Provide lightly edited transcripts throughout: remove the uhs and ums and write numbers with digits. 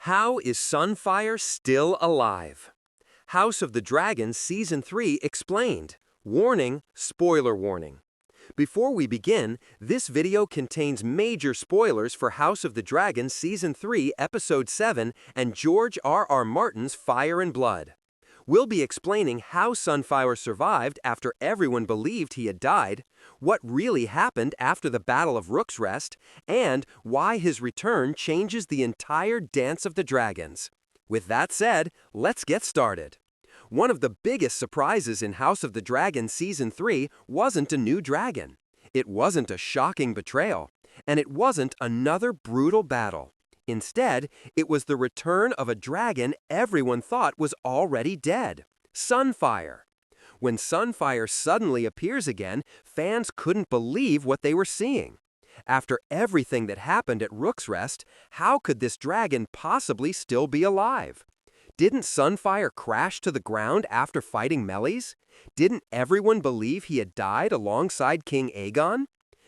How is Sunfire still alive? House of the Dragon Season 3 explained. Warning, spoiler warning. Before we begin, this video contains major spoilers for House of the Dragon Season 3 Episode 7 and George R.R. Martin's Fire and Blood. We'll be explaining how Sunfire survived after everyone believed he had died, what really happened after the Battle of Rook's Rest, and why his return changes the entire Dance of the Dragons. With that said, let's get started. One of the biggest surprises in House of the Dragon Season 3 wasn't a new dragon. It wasn't a shocking betrayal, and it wasn't another brutal battle. Instead, it was the return of a dragon everyone thought was already dead, Sunfire. When Sunfire suddenly appears again, fans couldn't believe what they were seeing. After everything that happened at Rook's Rest, how could this dragon possibly still be alive? Didn't Sunfire crash to the ground after fighting Melies? Didn't everyone believe he had died alongside King Aegon?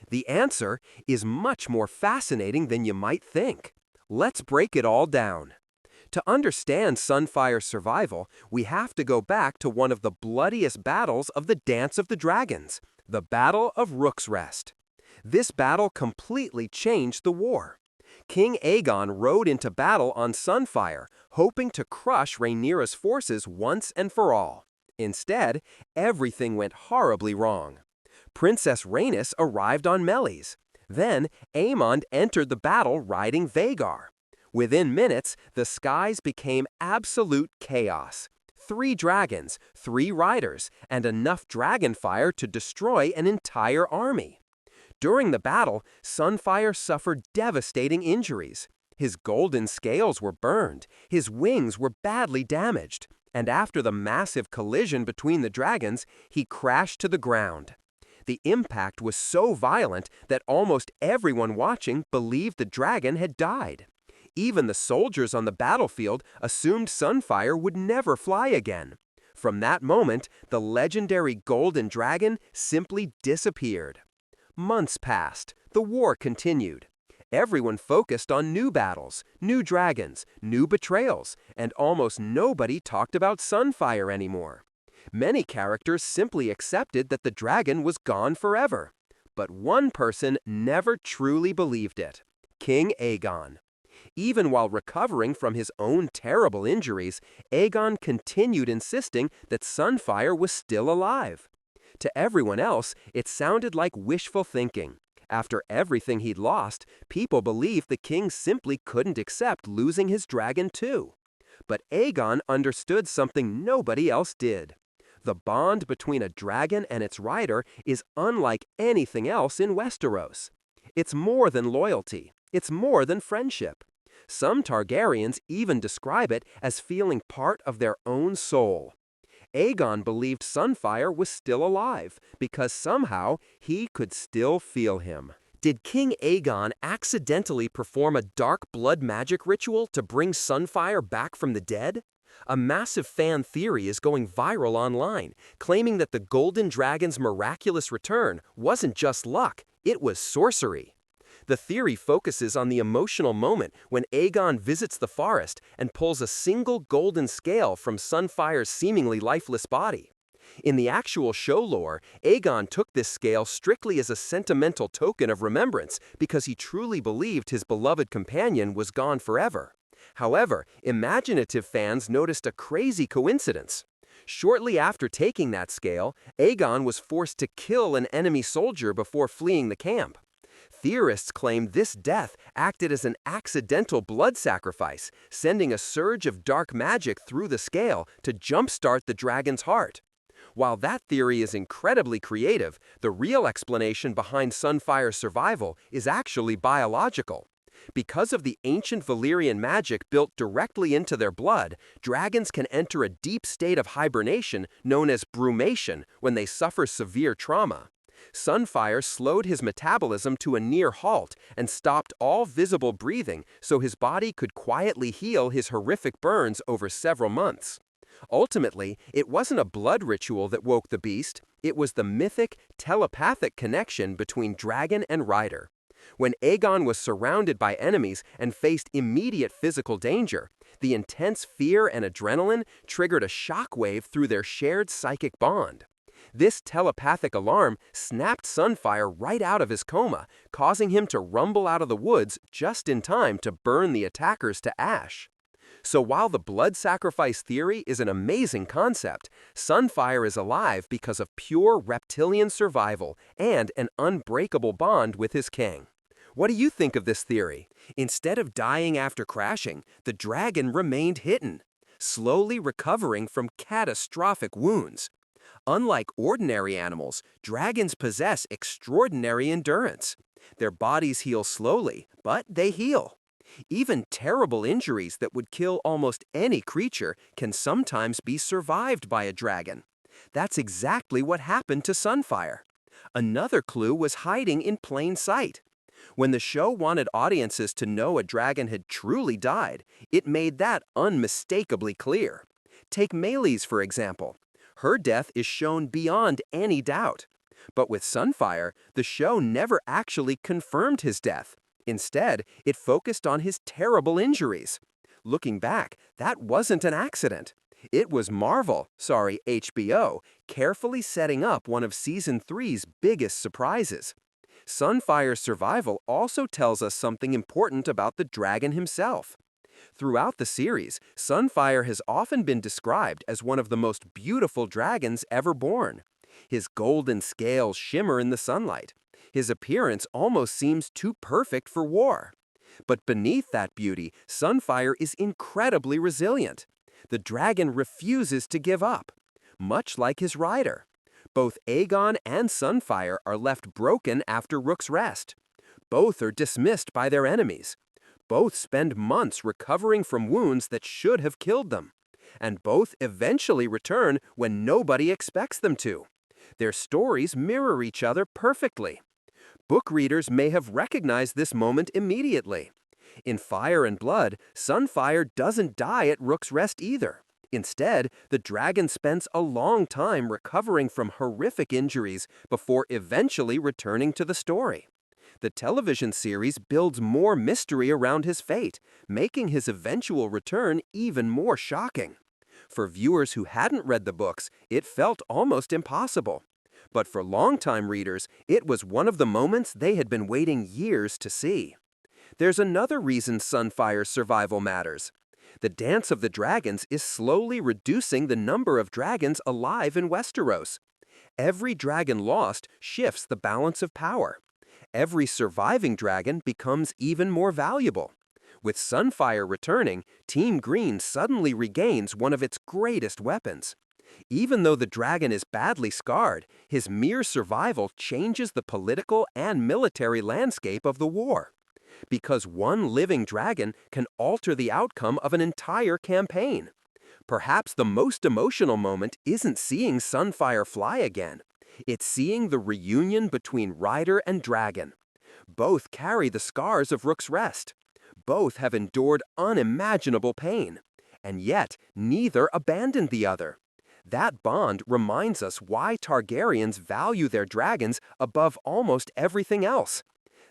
The answer is much more fascinating than you might think. Let's break it all down. To understand Sunfire's survival, we have to go back to one of the bloodiest battles of the Dance of the Dragons, the Battle of Rook's Rest. This battle completely changed the war. King Aegon rode into battle on Sunfire, hoping to crush Rhaenyra's forces once and for all. Instead, everything went horribly wrong. Princess Rhaenys arrived on Melies. Then, Aemond entered the battle riding Vhagar. Within minutes, the skies became absolute chaos. 3 dragons, 3 riders, and enough dragonfire to destroy an entire army. During the battle, Sunfire suffered devastating injuries. His golden scales were burned, his wings were badly damaged, and after the massive collision between the dragons, he crashed to the ground. The impact was so violent that almost everyone watching believed the dragon had died. Even the soldiers on the battlefield assumed Sunfire would never fly again. From that moment, the legendary golden dragon simply disappeared. Months passed. The war continued. Everyone focused on new battles, new dragons, new betrayals, and almost nobody talked about Sunfire anymore. Many characters simply accepted that the dragon was gone forever. But one person never truly believed it: King Aegon. Even while recovering from his own terrible injuries, Aegon continued insisting that Sunfire was still alive. To everyone else, it sounded like wishful thinking. After everything he'd lost, people believed the king simply couldn't accept losing his dragon too. But Aegon understood something nobody else did. The bond between a dragon and its rider is unlike anything else in Westeros. It's more than loyalty. It's more than friendship. Some Targaryens even describe it as feeling part of their own soul. Aegon believed Sunfire was still alive because somehow he could still feel him. Did King Aegon accidentally perform a dark blood magic ritual to bring Sunfire back from the dead? A massive fan theory is going viral online, claiming that the Golden Dragon's miraculous return wasn't just luck, it was sorcery. The theory focuses on the emotional moment when Aegon visits the forest and pulls a single golden scale from Sunfire's seemingly lifeless body. In the actual show lore, Aegon took this scale strictly as a sentimental token of remembrance because he truly believed his beloved companion was gone forever. However, imaginative fans noticed a crazy coincidence. Shortly after taking that scale, Aegon was forced to kill an enemy soldier before fleeing the camp. Theorists claim this death acted as an accidental blood sacrifice, sending a surge of dark magic through the scale to jumpstart the dragon's heart. While that theory is incredibly creative, the real explanation behind Sunfire's survival is actually biological. Because of the ancient Valyrian magic built directly into their blood, dragons can enter a deep state of hibernation known as brumation when they suffer severe trauma. Sunfire slowed his metabolism to a near halt and stopped all visible breathing so his body could quietly heal his horrific burns over several months. Ultimately, it wasn't a blood ritual that woke the beast, it was the mythic, telepathic connection between dragon and rider. When Aegon was surrounded by enemies and faced immediate physical danger, the intense fear and adrenaline triggered a shockwave through their shared psychic bond. This telepathic alarm snapped Sunfire right out of his coma, causing him to rumble out of the woods just in time to burn the attackers to ash. So while the blood sacrifice theory is an amazing concept, Sunfire is alive because of pure reptilian survival and an unbreakable bond with his king. What do you think of this theory? Instead of dying after crashing, the dragon remained hidden, slowly recovering from catastrophic wounds. Unlike ordinary animals, dragons possess extraordinary endurance. Their bodies heal slowly, but they heal. Even terrible injuries that would kill almost any creature can sometimes be survived by a dragon. That's exactly what happened to Sunfire. Another clue was hiding in plain sight. When the show wanted audiences to know a dragon had truly died, it made that unmistakably clear. Take Meleys, for example. Her death is shown beyond any doubt. But with Sunfire, the show never actually confirmed his death. Instead, it focused on his terrible injuries. Looking back, that wasn't an accident. It was HBO, carefully setting up one of Season 3's biggest surprises. Sunfire's survival also tells us something important about the dragon himself. Throughout the series, Sunfire has often been described as one of the most beautiful dragons ever born. His golden scales shimmer in the sunlight. His appearance almost seems too perfect for war. But beneath that beauty, Sunfire is incredibly resilient. The dragon refuses to give up, much like his rider. Both Aegon and Sunfire are left broken after Rook's rest. Both are dismissed by their enemies. Both spend months recovering from wounds that should have killed them. And both eventually return when nobody expects them to. Their stories mirror each other perfectly. Book readers may have recognized this moment immediately. In Fire and Blood, Sunfire doesn't die at Rook's rest either. Instead, the dragon spends a long time recovering from horrific injuries before eventually returning to the story. The television series builds more mystery around his fate, making his eventual return even more shocking. For viewers who hadn't read the books, it felt almost impossible. But for longtime readers, it was one of the moments they had been waiting years to see. There's another reason Sunfire's survival matters. The Dance of the Dragons is slowly reducing the number of dragons alive in Westeros. Every dragon lost shifts the balance of power. Every surviving dragon becomes even more valuable. With Sunfire returning, Team Green suddenly regains one of its greatest weapons. Even though the dragon is badly scarred, his mere survival changes the political and military landscape of the war. Because one living dragon can alter the outcome of an entire campaign. Perhaps the most emotional moment isn't seeing Sunfire fly again. It's seeing the reunion between rider and dragon. Both carry the scars of Rook's rest. Both have endured unimaginable pain. And yet, neither abandoned the other. That bond reminds us why Targaryens value their dragons above almost everything else.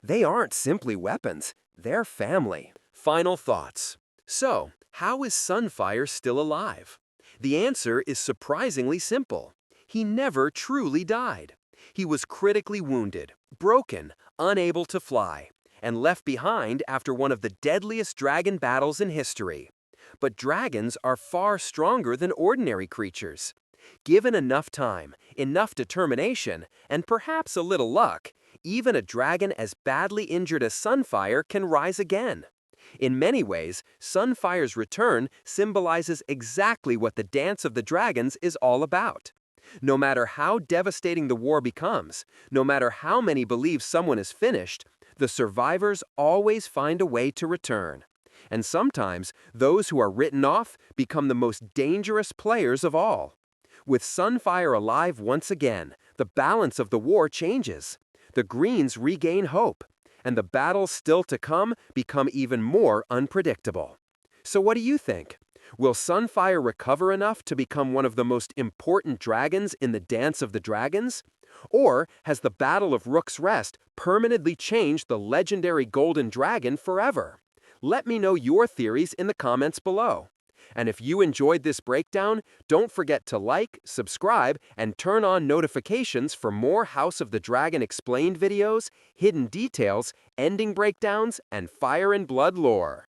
They aren't simply weapons, they're family. Final thoughts. So, how is Sunfire still alive? The answer is surprisingly simple. He never truly died. He was critically wounded, broken, unable to fly, and left behind after one of the deadliest dragon battles in history. But dragons are far stronger than ordinary creatures. Given enough time, enough determination, and perhaps a little luck, even a dragon as badly injured as Sunfire can rise again. In many ways, Sunfire's return symbolizes exactly what the Dance of the Dragons is all about. No matter how devastating the war becomes, no matter how many believe someone is finished, the survivors always find a way to return. And sometimes, those who are written off become the most dangerous players of all. With Sunfire alive once again, the balance of the war changes. The Greens regain hope, and the battles still to come become even more unpredictable. So what do you think? Will Sunfire recover enough to become one of the most important dragons in the Dance of the Dragons? Or has the Battle of Rook's Rest permanently changed the legendary Golden Dragon forever? Let me know your theories in the comments below. And if you enjoyed this breakdown, don't forget to like, subscribe, and turn on notifications for more House of the Dragon Explained videos, hidden details, ending breakdowns, and Fire and Blood lore.